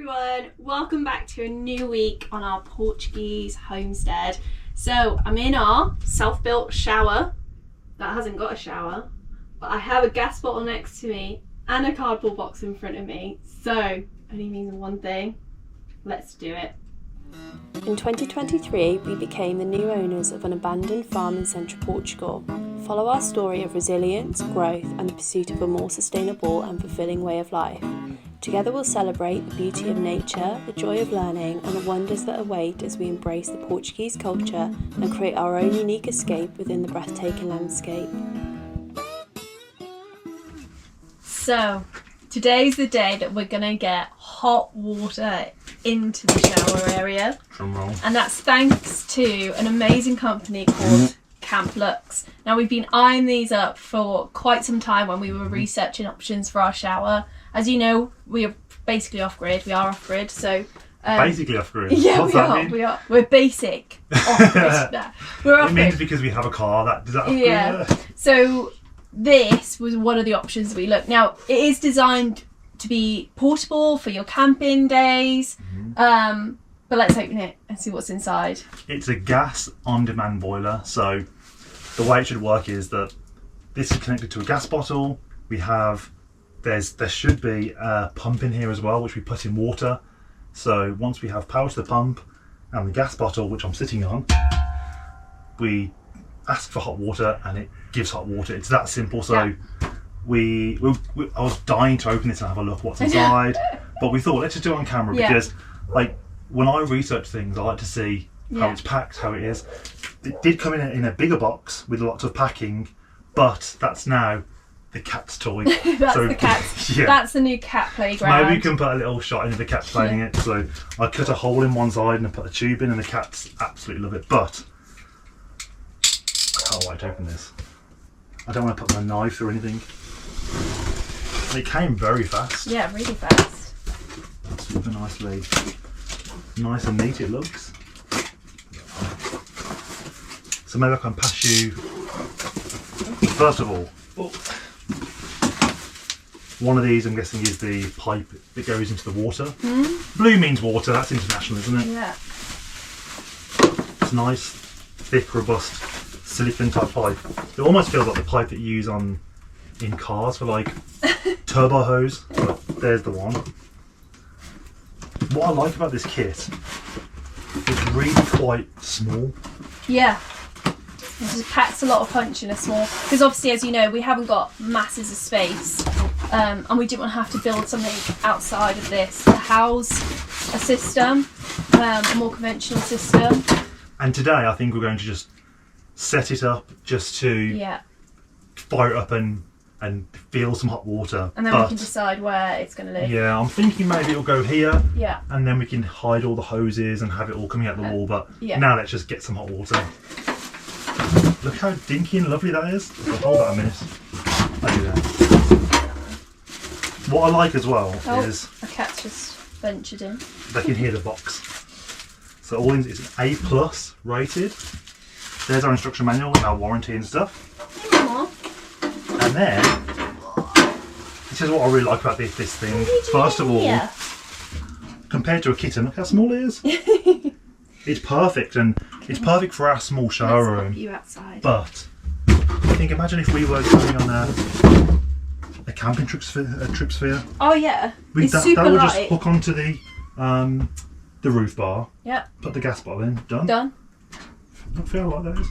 everyone, welcome back to a new week on our Portuguese homestead. So I'm in our self-built shower that hasn't got a shower, but I have a gas bottle next to me and a cardboard box in front of me, so only means one thing: let's do it. In 2023, we became the new owners of an abandoned farm in central Portugal. Follow our story of resilience, growth, and the pursuit of a more sustainable and fulfilling way of life. Together we'll celebrate the beauty of nature, the joy of learning, and the wonders that await as we embrace the Portuguese culture and create our own unique escape within the breathtaking landscape. So, today's the day that we're gonna get hot water into the shower area. And that's thanks to an amazing company called Camp Lux. Now, we've been eyeing these up for quite some time when we were researching options for our shower. As you know, we are basically off-grid. We are off-grid, so... basically off-grid? Yeah, What's that mean? we are. We're basic off-grid. No, we're off-grid. It means because we have a car, does that off-grid? Yeah. So this was one of the options we looked. Now, it is designed to be portable for your camping days, but let's open it and see what's inside. It's a gas on-demand boiler, so the way it should work is that this is connected to a gas bottle. We have... There should be a pump in here as well, which we put in water. So once we have power to the pump and the gas bottle, which I'm sitting on, we ask for hot water and it gives hot water. It's that simple. So I was dying to open this and have a look what's inside, but we thought let's just do it on camera because, like, when I research things, I like to see how it's packed, how it is. It did come in a bigger box with lots of packing, but that's now the cat's toy. The cat's. Yeah. That's the new cat playground. Maybe we can put a little shot into the cat playing it. So I cut a hole in one side and I put a tube in, and the cats absolutely love it. But I can't wait to open this. I don't want to put my knife or anything. It came very fast. Yeah, really fast. Super nicely, nice and neat it looks. So maybe I can pass you. First of all. One of these, I'm guessing, is the pipe that goes into the water. Blue means water, that's international, isn't it? Yeah. It's nice, thick, robust, silicone type pipe. It almost feels like the pipe that you use in cars for, like, turbo hose. But there's the one. What I like about this kit, it's really quite small. Yeah. It just packs a lot of punch in a small, because obviously, as you know, we haven't got masses of space, and we didn't want to have to build something outside of this to house a system, a more conventional system. And today I think we're going to just set it up just to fire it up and feel some hot water. And then we can decide where it's going to live. Yeah, I'm thinking maybe it'll go here, and then we can hide all the hoses and have it all coming out the wall, but now let's just get some hot water. Look how dinky and lovely that is. Hold that a minute. I'll do that. What I like as well is... a cat's just ventured in. They can hear the box. So all things, it's an A+ rated. There's our instruction manual and our warranty and stuff. And then, this is what I really like about this thing. First of all, compared to a kitten, look how small it is. It's perfect, and it's perfect for our small shower room. You outside. But I think, imagine if we were going on a camping trip sphere. Oh yeah, It's super light. That would just hook onto the roof bar. Yep. Put the gas bottle in. Done. Done. Not feel like that is.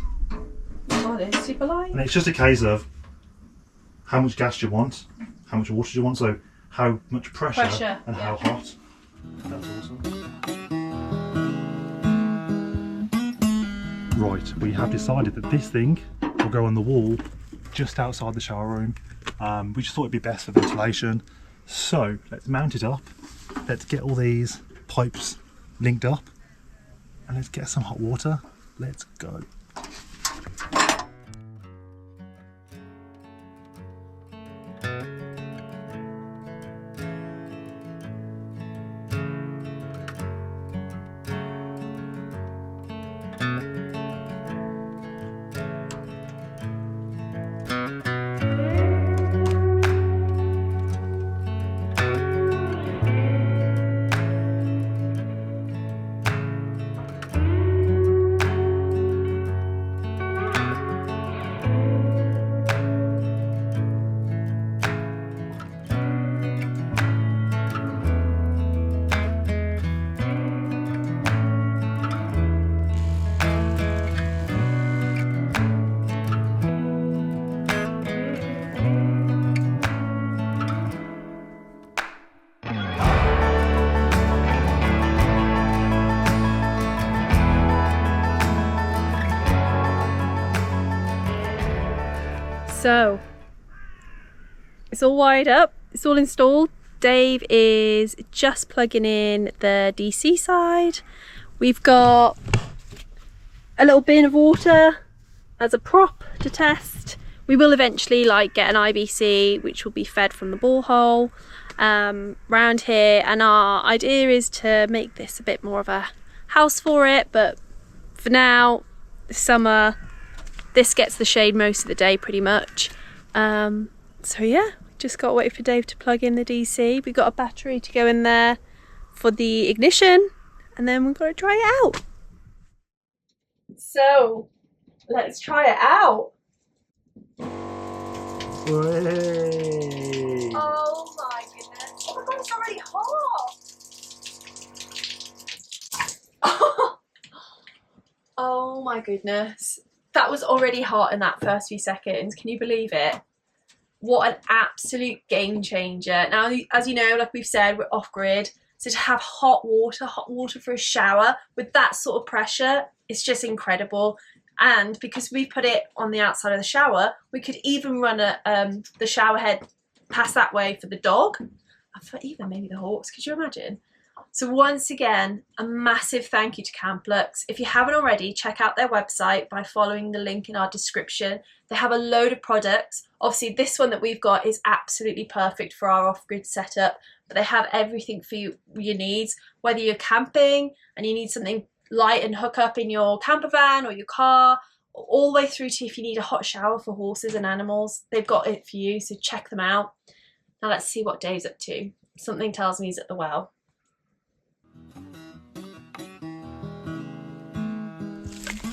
Oh, it is super light. And it's just a case of how much gas do you want, how much water do you want, so how much pressure. And how hot. That's awesome. Right, we have decided that this thing will go on the wall just outside the shower room. We just thought it'd be best for ventilation. So let's mount it up. Let's get all these pipes linked up and let's get some hot water. Let's go. So it's all wired up, it's all installed. Dave is just plugging in the DC side. We've got a little bin of water as a prop to test. We will eventually get an IBC which will be fed from the borehole round here, and our idea is to make this a bit more of a house for it, but for now, this summer, this gets the shade most of the day pretty much. So yeah, just got to wait for Dave to plug in the DC. We've got a battery to go in there for the ignition, and then we've got to try it out. So let's try it out. Hooray. Oh my goodness. Oh my god, it's already hot. Oh my goodness. That was already hot in that first few seconds. Can you believe it? What an absolute game changer. Now, as you know, like we've said, we're off grid. So to have hot water for a shower with that sort of pressure, it's just incredible. And because we put it on the outside of the shower, we could even run the shower head past that way for the dog, and for even maybe the horse. Could you imagine? So once again, a massive thank you to Camplux. If you haven't already, check out their website by following the link in our description. They have a load of products. Obviously, this one that we've got is absolutely perfect for our off-grid setup, but they have everything for your needs. Whether you're camping and you need something light and hook up in your camper van or your car, all the way through to if you need a hot shower for horses and animals, they've got it for you, so check them out. Now let's see what Dave's up to. Something tells me he's at the well.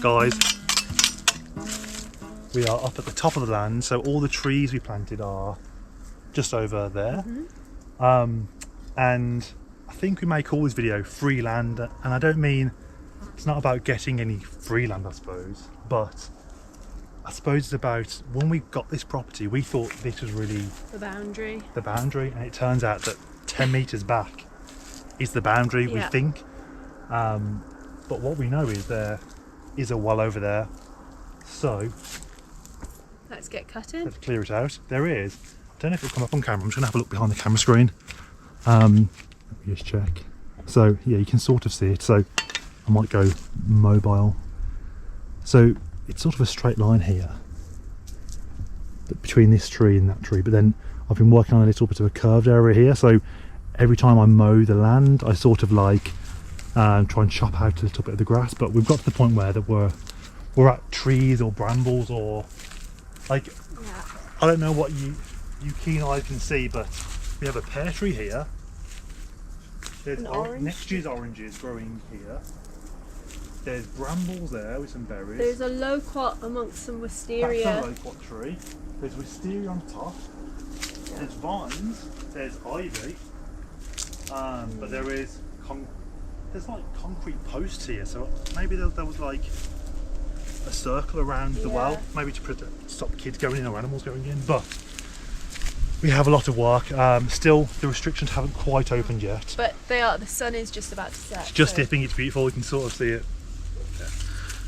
Guys, we are up at the top of the land, so all the trees we planted are just over there. And I think we may call this video free land, and I don't mean it's not about getting any free land, I suppose, but I suppose it's about when we got this property, we thought this was really the boundary, and it turns out that 10 meters back is the boundary. We think, but what we know is there is a well over there, so let's get cutting. Let's clear it out. There is. I don't know if it'll come up on camera. I'm just gonna have a look behind the camera screen. Let me just check. So yeah, you can sort of see it. So I might go mobile. So it's sort of a straight line here between this tree and that tree, but then I've been working on a little bit of a curved area here, so every time I mow the land I sort of try and chop out a little bit of the grass, but we've got to the point where that we're at trees or brambles or I don't know what you keen eyes can see, but we have a pear tree here. There's next year's oranges growing here. There's brambles there with some berries. There's a loquat amongst some wisteria. That's a loquat tree. There's wisteria on top. There's vines. There's ivy. But there's concrete posts here, so maybe there was like a circle around the well, maybe to stop kids going in or animals going in. But we have a lot of work. Still, the restrictions haven't quite opened yet. But they are. The sun is just about to set. It's just dipping. It's beautiful. You can sort of see it.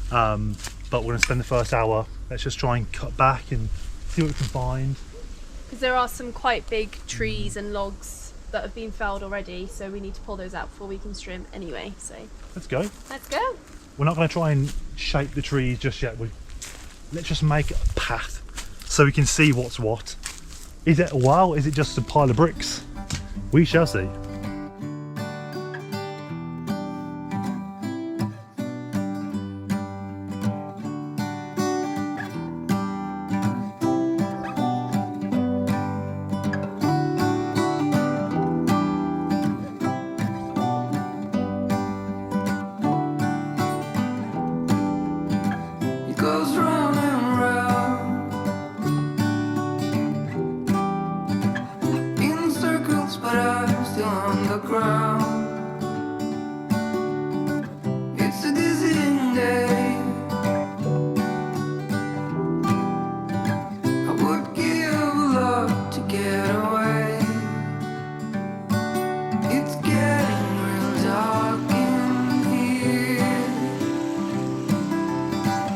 But we're going to spend the first hour. Let's just try and cut back and see what we can find. Because there are some quite big trees and logs that have been felled already, so we need to pull those out before we can trim anyway. So let's go. Let's go. We're not going to try and shape the trees just yet. Let's just make a path so we can see what's what. Is it a well? Is it just a pile of bricks? We shall see.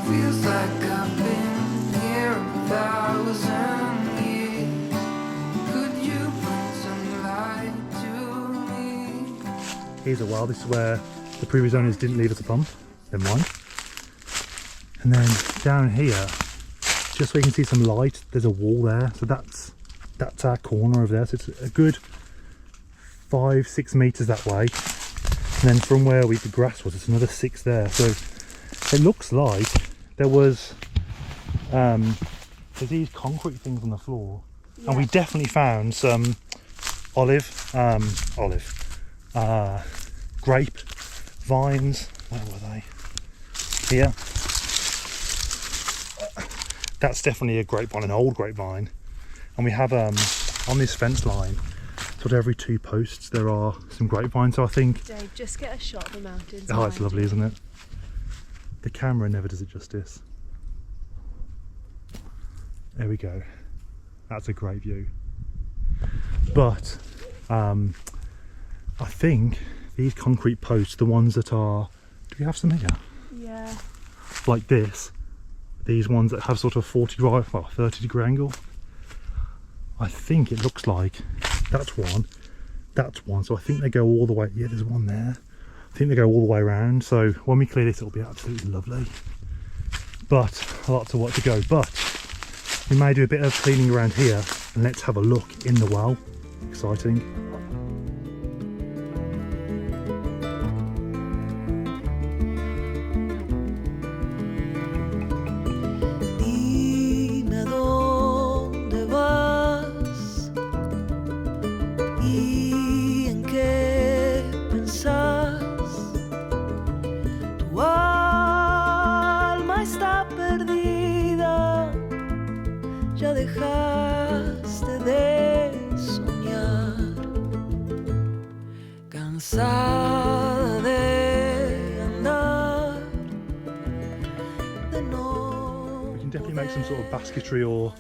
Feels like I've been here 1,000 Here's a well. This is where the previous owners didn't leave us a pump. Never mind. And then down here, just so you can see some light, there's a wall there. So that's our corner over there. So it's a good 5-6 meters that way. And then from where the grass was, it's another 6 there. So it looks like there was there's these concrete things on the floor, and we definitely found some grape vines. Where were they? Here. That's definitely a grapevine, an old grapevine. And we have on this fence line, sort of every 2 posts there are some grapevines. So I think Dave, just get a shot of the mountains. oh, it's lovely, isn't it? The camera never does it justice. There we go. That's a great view. But I think these concrete posts, the ones that are, do we have some here? Yeah. Like this, these ones that have sort of 30 degree angle. I think it looks like that's one. So I think they go all the way, yeah, there's one there. I think they go all the way around. So when we clear this, it'll be absolutely lovely. But lots of work to go. But we may do a bit of cleaning around here, and let's have a look in the well. Exciting. Dime dónde vas y en qué pensás. Tu alma está perdida. Ya dejaste de soñar, cansada de andar de noche. We can definitely make some sort of basketry or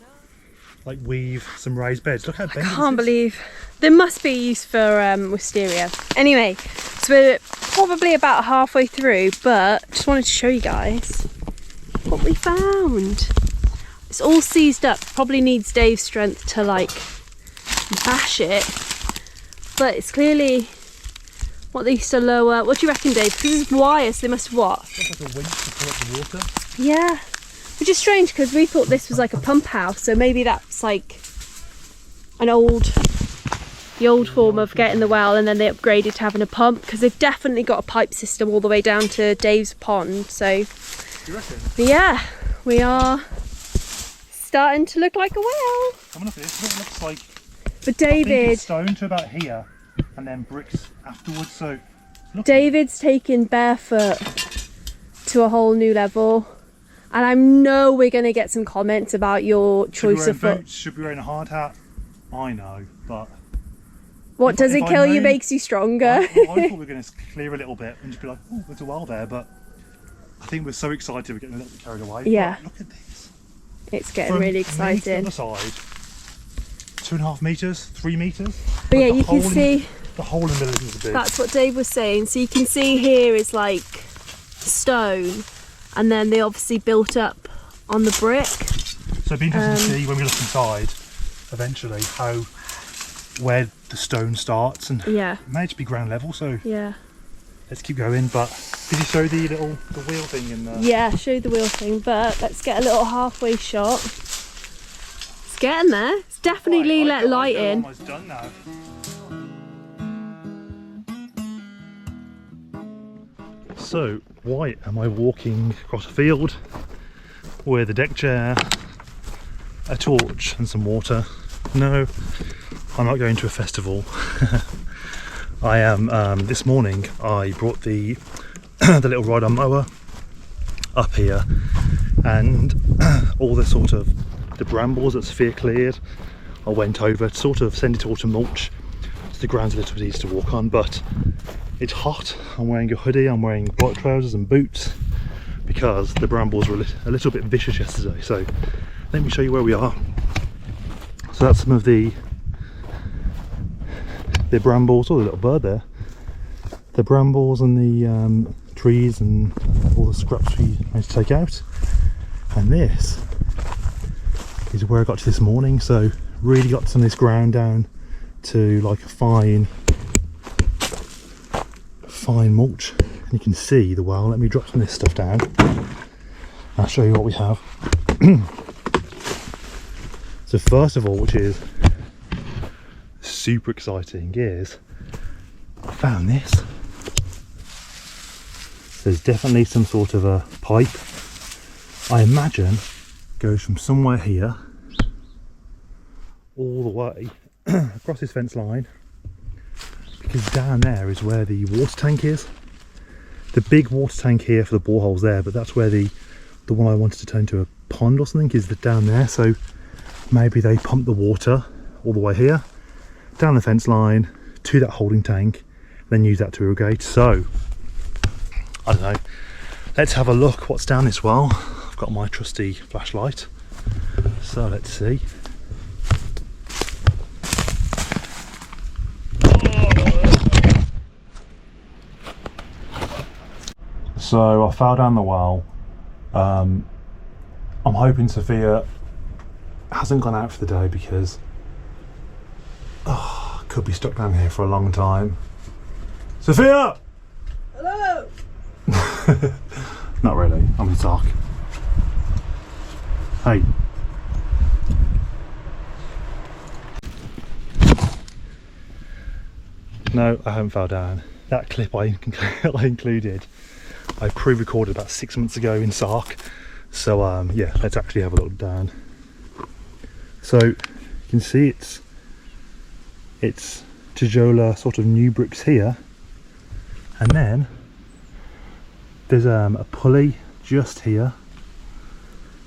like weave some raised beds. Look how bendy I can't this is. believe there must be use for wisteria. Anyway, so we're probably about halfway through, but just wanted to show you guys what we found. It's all seized up, probably needs Dave's strength to like bash it, but it's clearly what they used to lower. What do you reckon, Dave? Because it's wire, so they must have what? It's like a winch to pull up the water. Yeah, which is strange because we thought this was like a pump house, so maybe that's like the old form of getting the well, and then they upgraded to having a pump, because they've definitely got a pipe system all the way down to Dave's pond. So You reckon? yeah, we are starting to look like a well. Coming up at this, it looks like But I think David, it's stone to about here, and then bricks afterwards. So look, David's taken barefoot to a whole new level, and I know we're going to get some comments about your choice of foot. boots, should be wearing a hard hat. I know, but What does if it I kill you knew- makes you stronger. I thought we were going to clear a little bit and just be like, oh, there's a well there, but I think we're so excited we're getting a little bit carried away. Yeah. But look at this. It's getting From really me to the exciting. other side, 2.5 meters, 3 meters. But yeah, the you can hole in- see the hole in the middle is big. that's what Dave was saying. So you can see here is like stone, and then they obviously built up on the brick. So it'd be interesting to see when we look inside, eventually, where the stone starts, and Yeah, it may just be ground level. So yeah. let's keep going. But did you show the wheel thing in there? Yeah, show the wheel thing, but let's get a little halfway shot. It's getting there. It's definitely Right, let light we're in. almost done now. So, why am I walking across a field with a deck chair, a torch and some water? No, I'm not going to a festival. I am, this morning I brought the the little ride-on mower up here, and all the sort of the brambles that Sophia cleared, I went over to sort of send it all to mulch, so the ground's a little bit easy to walk on, but it's hot. I'm wearing a hoodie, I'm wearing bright trousers and boots because the brambles were a little bit vicious yesterday. So let me show you where we are. So that's some of the brambles. Oh, the little bird there. The brambles and the trees and all the scraps we managed to take out. And this is where I got to this morning. So really got some of this ground down to like a fine find mulch, and you can see the well. Let me drop some of this stuff down. I'll show you what we have. So first of all, which is super exciting, is I found this. There's definitely some sort of a pipe. I imagine goes from somewhere here all the way across this fence line, because down there is where the water tank is. The big water tank here for the boreholes there, but that's where the one I wanted to turn into a pond or something is down there. So maybe they pump the water all the way here, down the fence line to that holding tank, then use that to irrigate. So I don't know, let's have a look what's down this well. I've got my trusty flashlight, so let's see. So I fell down the well. I'm hoping Sophia hasn't gone out for the day, because could be stuck down here for a long time. Sophia! Hello! Not really, I'm in talk. Hey. No, I haven't fell down. That clip I included, I pre-recorded about 6 months ago in Sark. So yeah, let's actually have a look down. So you can see it's Tijola sort of new bricks here, and then there's a pulley just here.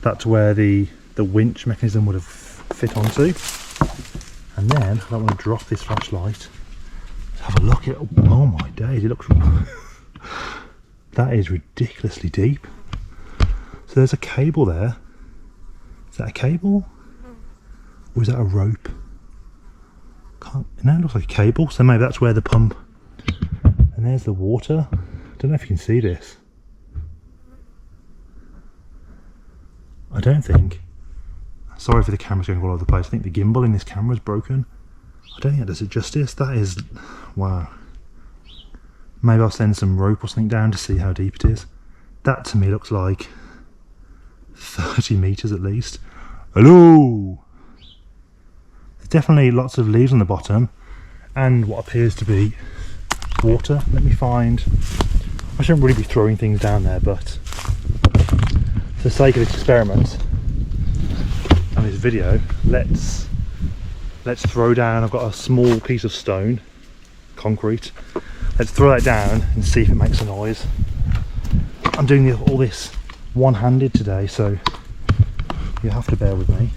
That's where the winch mechanism would have fit onto. And then I don't want to drop this flashlight. Let's have a look at, oh my days, it looks that is ridiculously deep. So there's a cable there. Is that a cable? Or is that a rope? No, it looks like a cable. So maybe that's where the pump. And there's the water. I don't know if you can see this. I don't think. Sorry for the camera's going all over the place. I think the gimbal in this camera is broken. I don't think that does it justice. That is, wow. Maybe I'll send some rope or something down to see how deep it is. That to me looks like 30 meters at least. Hello! There's definitely lots of leaves on the bottom and what appears to be water. Let me find, I shouldn't really be throwing things down there, but for the sake of this experiment and this video, let's throw down, I've got a small piece of stone, concrete. Let's throw that down and see if it makes a noise. I'm doing all this one-handed today, so you have to bear with me.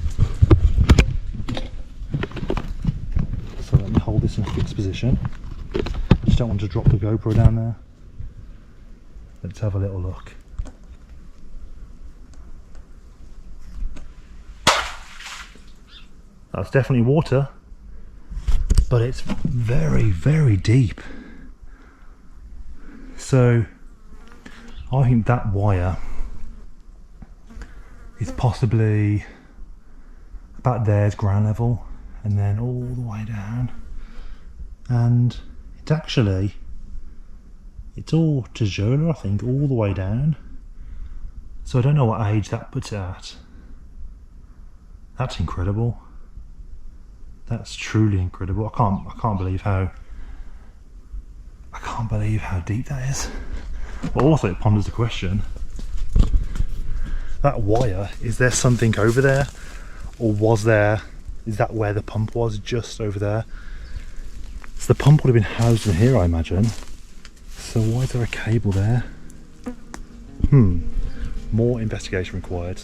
So let me hold this in a fixed position. I just don't want to drop the GoPro down there. Let's have a little look. That's definitely water, but it's very, very deep. So I think that wire is possibly about there's ground level, and then all the way down, and it's actually, it's all Tijola, I think, all the way down. So I don't know what age that puts it at. That's incredible. That's truly incredible. I can't believe how deep that is. But also it ponders the question, that wire, is there something over there, or was there, is that where the pump was, just over there? So the pump would have been housed in here, I imagine. So why is there a cable there? More investigation required.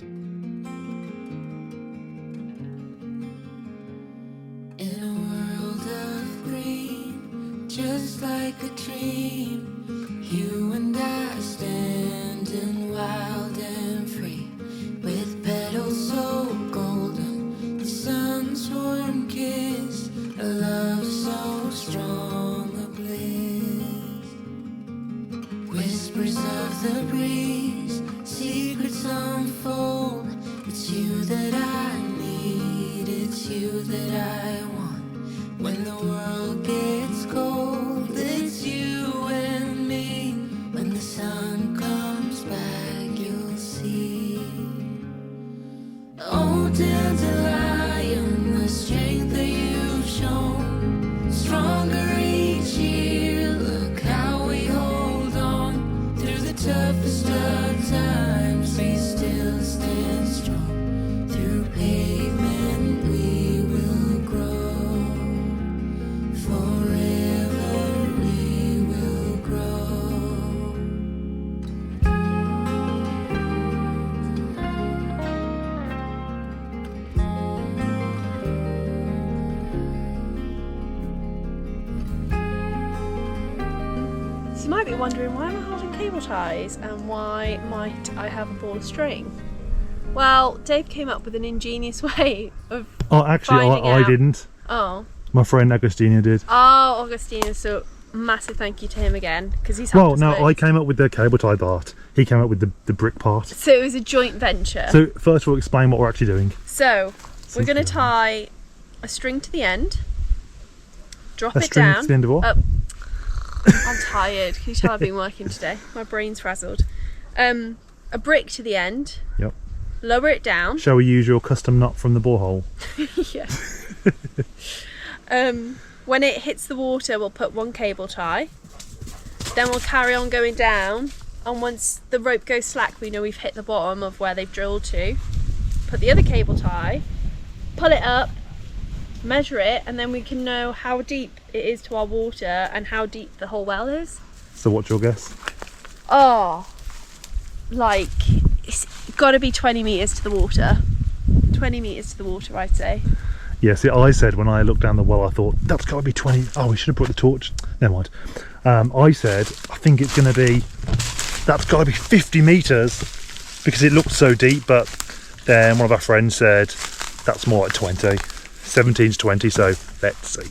In a world of green, just like a dream, you and I standing wild and free, with petals so golden, the sun's warm kiss, a love so strong, a bliss. Whispers of the breeze, secrets unfold. It's you that I need, it's you that I want. When the world gets cold, it's you and me. So you might be wondering, why am I holding cable ties and why might I have a ball of string? Well, Dave came up with an ingenious way of finding I out. didn't. Oh. My friend Agostina did. Oh, Augustina, so massive thank you to him again, because he's helped us I loads. came up with the cable tie part. He came up with the brick part. So it was a joint venture. So first of all, explain what we're actually doing. So we're going to tie a string to the end, drop it string down. to the end of what? I'm tired. Can you tell I've been working today? My brain's frazzled. A brick to the end. Yep. Lower it down. Shall we use your custom knot from the borehole? Yeah. When it hits the water, we'll put one cable tie. Then we'll carry on going down. And once the rope goes slack, we know we've hit the bottom of where they've drilled to. Put the other cable tie, pull it up, measure it, and then we can know how deep it is to our water and how deep the whole well is. So what's your guess? Oh, like it's got to be 20 metres to the water. 20 metres to the water, I'd say. Yeah, see, I said when I looked down the well, I thought that's got to be 20. Oh, we should have brought the torch. Never mind. I said I think it's going to be. That's got to be 50 metres because it looked so deep. But then one of our friends said that's more like 20, 17 to 20. So let's see.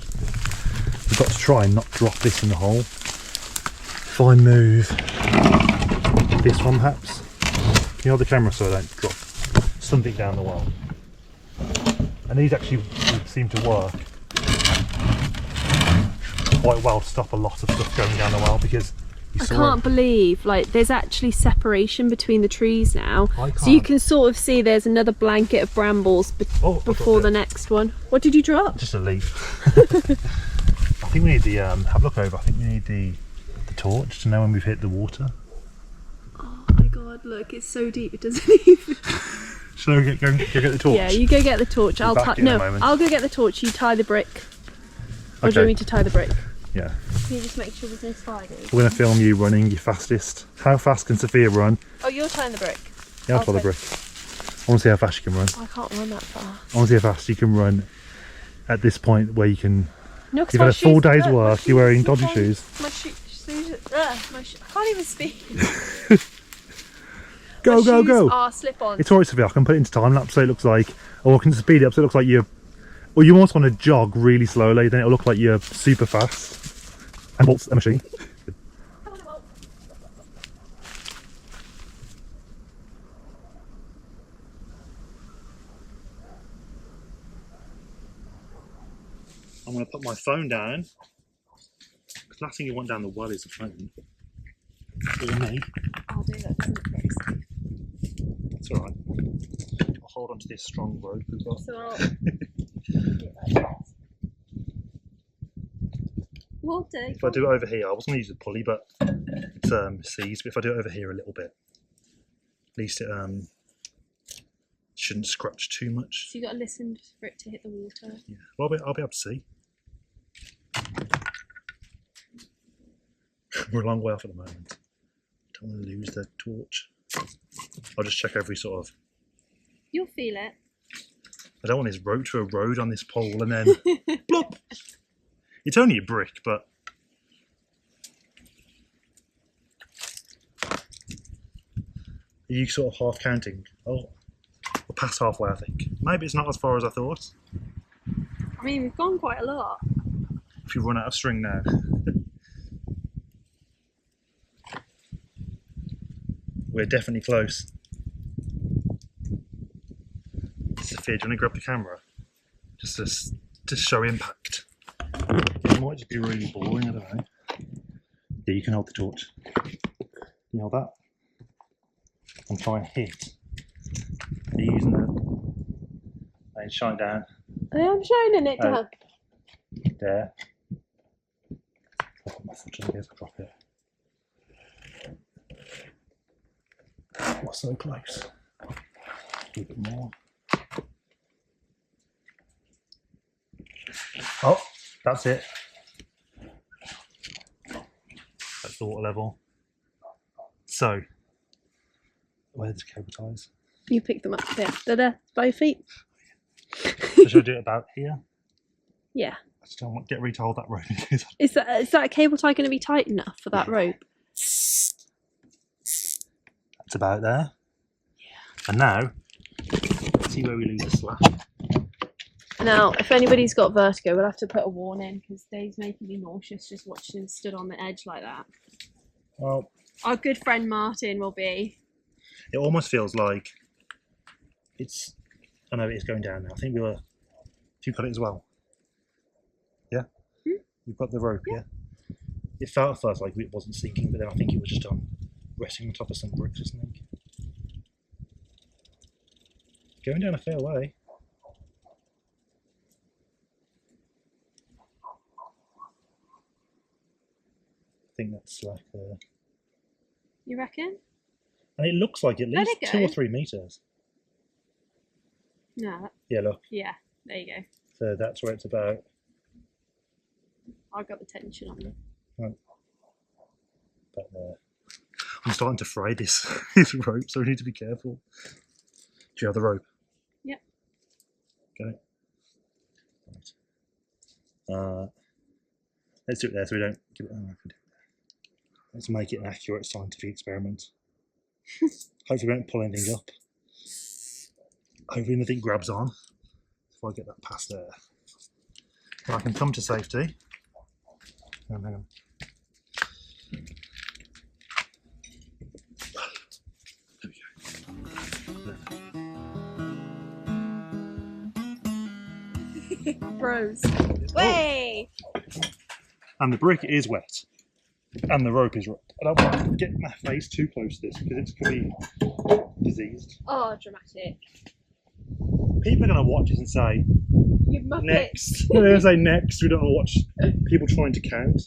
We've got to try and not drop this in the hole. If I move this one, perhaps. Can you hold the camera so I don't drop something down the well? And these actually seem to work quite well to stop a lot of stuff going down the well because I can't believe like there's actually separation between the trees now, so you can sort of see there's another blanket of brambles before the next one. What did you drop? Just a leaf. I think we need the have a look over. I think we need the torch to know when we've hit the water. Oh my god, look, it's so deep it doesn't even. Shall I go get the torch? Yeah, you go get the torch. I'll go get the torch. You tie the brick. Or do you want me to tie the brick? Yeah. Can you just make sure there's no spiders? We're going to film you running your fastest. How fast can Sophia run? Oh, you're tying the brick. Yeah, I'll tie the brick. I want to see how fast you can run. I can't run that far. I want to see how fast you can run at this point where you can. No, you've had a full day's work. You're wearing dodgy shoes. My shoes. I can't even speak. Go, go, go! Are slip-ons. It's alright, Sophia. I can put it into time lapse so it looks like, or I can speed it up so it looks like you're. Or you almost want to jog really slowly, then it'll look like you're super fast. And bolts a machine. I'm going to put my phone down. Because last thing you want down the well is a phone. Or me. I'll do that. It's alright. I'll hold on to this strong rope we've got. If I do it over here, I was going to use a pulley, but it's seized. But if I do it over here a little bit, at least it shouldn't scratch too much. So you got to listen for it to hit the water. Yeah, well, I'll be able to see. We're a long way off at the moment. Don't want to lose the torch. I'll just check every sort of. You'll feel it. I don't want this rope to erode on this pole and then plop. It's only a brick, but are you sort of half counting? Oh, we're past halfway, I think. Maybe it's not as far as I thought. I mean, we've gone quite a lot. If you run out of string now. We're definitely close. Sophia, do you want to grab the camera? Just to show impact. It might just be really boring, I don't know. Yeah, you can hold the torch. Can you hold that? And try and hit. Are you using the... And shine down. I am shining it down. There. I'll put my foot on this, I'll drop it. We're so close. A little bit more. Oh, that's it. That's the water level. So, where's the cable ties? You pick them up there. They're there by your feet. So should I do it about here? Yeah. just don't want to get retold that rope. Because Is that cable tie going to be tight enough for that rope? it's about there. Yeah. And now, let's see where we lose the slack. Now, if anybody's got vertigo, we'll have to put a warning because Dave's making me nauseous just watching him stood on the edge like that. Well, our good friend Martin will be. It almost feels like it's. I know it's going down now. I think we were. You've got it as well. Yeah. You've got the rope. Yeah. It felt at first like it wasn't sinking, but then I think it was just resting on top of some bricks or something. Going down a fair way. I think that's like. You reckon? And it looks like at least 2 or 3 meters. No. Yeah, look. Yeah, there you go. So that's where it's about. I got the tension on it. Right. About there. I'm starting to fray this this rope, so we need to be careful. Do you have the rope? Yep. Okay. Right. Let's do it there so we don't give it. Let's make it an accurate scientific experiment. Hopefully we don't pull anything up. Hopefully nothing grabs on. If I get that past there. Then I can come to safety. Hang on. There we go. Froze. Way! And the brick is wet. And the rope is wet. I don't want to get my face too close to this because it's going to be diseased. Oh, dramatic. People are going to watch this and say, You muppet. next. They're going to say next. We don't want to watch people trying to count.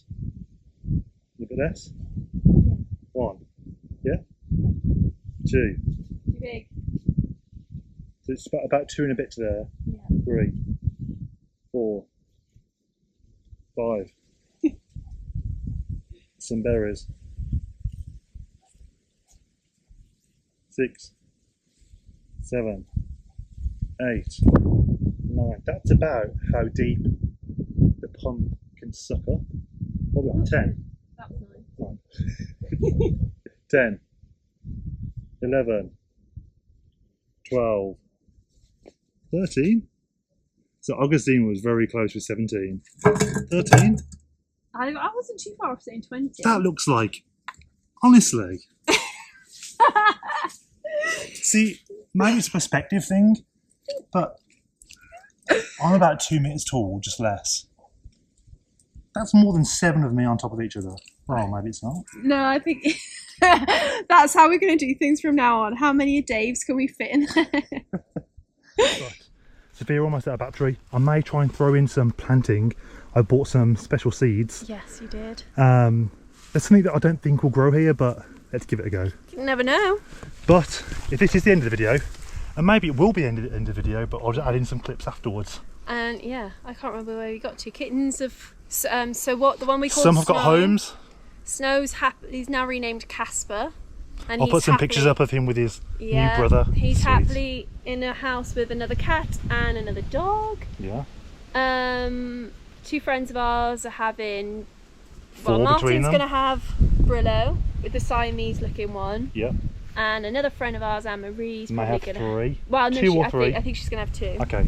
Look at this. 1. Yeah? 2. Too big. So it's about 2 and a bit to there. Yeah. 3. 4. 5. Some berries. 6. 7. 8. 9. That's about how deep the pump can suck up. What are we on? 10. That was nice. 10. 11. 12. 13. So Augustine was very close with 17. 13. I wasn't too far off saying 20. That looks like, honestly. See, maybe it's a perspective thing, but I'm about 2 meters tall, just less. That's more than 7 of me on top of each other. Well, maybe it's not. No, I think that's how we're going to do things from now on. How many Daves can we fit in there? Right. Sophia, we're almost at a battery. I may try and throw in some planting. I bought some special seeds. Yes, you did. There's something that I don't think will grow here, but let's give it a go. You never know. But if this is the end of the video, and maybe it will be the end of the video, but I'll just add in some clips afterwards. And yeah, I can't remember where we got to. Kittens of so what the one we called Some have Snow. got homes. Snow's he's now renamed Casper. And I'll put some pictures up of him with his new brother. He's Sweet. happily in a house with another cat and another dog. Yeah. 2 friends of ours are having. 4 Well, between Martin's them. going to have Brillo with the Siamese looking one. Yeah. And another friend of ours, Anne Marie's May probably have going to. 3. Well, no, 2 or 3. I think she's going to have 2. Okay.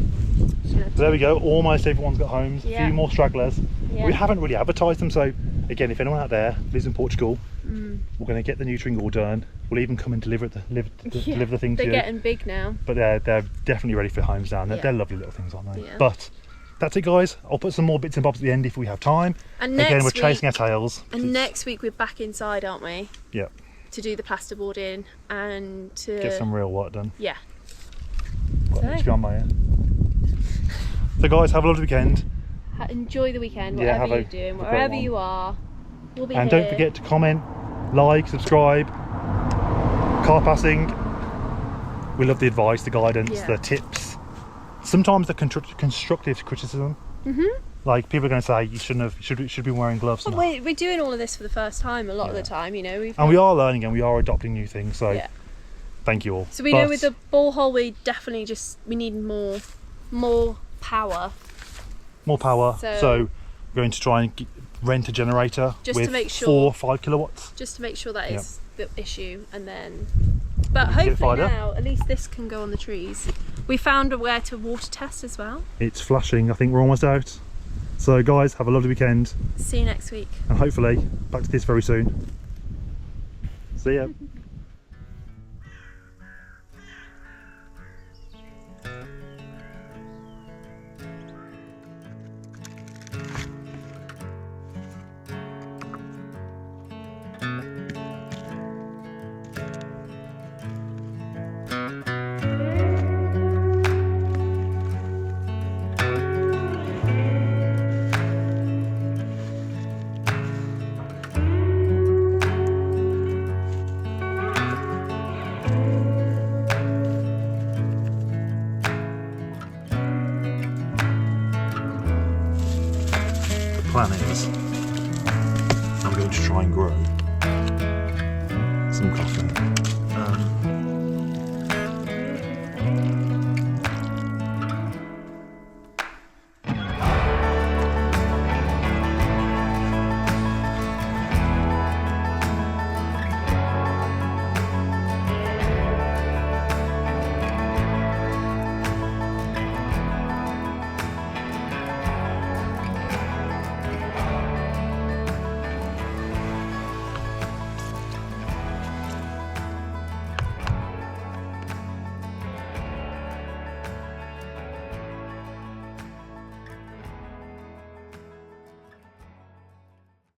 So there we go. Almost everyone's got homes. Yeah. A few more stragglers. Yeah. We haven't really advertised them, so again, if anyone out there lives in Portugal, we're going to get the neutering all done. We'll even come and deliver the things to They're you. getting big now. But they're definitely ready for homes down. They're lovely little things, aren't they? Yeah. But that's it, guys. I'll put some more bits and bobs at the end if we have time. And Again, we're next chasing our week, tails. and next week we're back inside, aren't we? Yeah. To do the plasterboarding and to Get some real work done. Yeah. Got much to go on my ear. So guys, have a lovely weekend. Enjoy the weekend, Yeah, whatever have a you're doing, great wherever one. you are. We'll be And here. don't forget to comment, like, subscribe. Car passing. We love the advice, the guidance, the tips. Sometimes the constructive criticism. Like people are going to say you should be wearing gloves. But we're doing all of this for the first time a lot of the time, you know. And we are learning and we are adopting new things. So thank you all. So we know with the borehole we definitely we need more power more power. So we're going to try and rent a generator just with to make sure, 4 or 5 kilowatts. Just to make sure that is the issue, and then. We But can get it hopefully fired now, at least this can go on the trees. We found where to water test as well. It's flashing. I think we're almost out. So guys, have a lovely weekend. See you next week. And hopefully back to this very soon. See ya. Plan is I'm going to try and grow some coffee.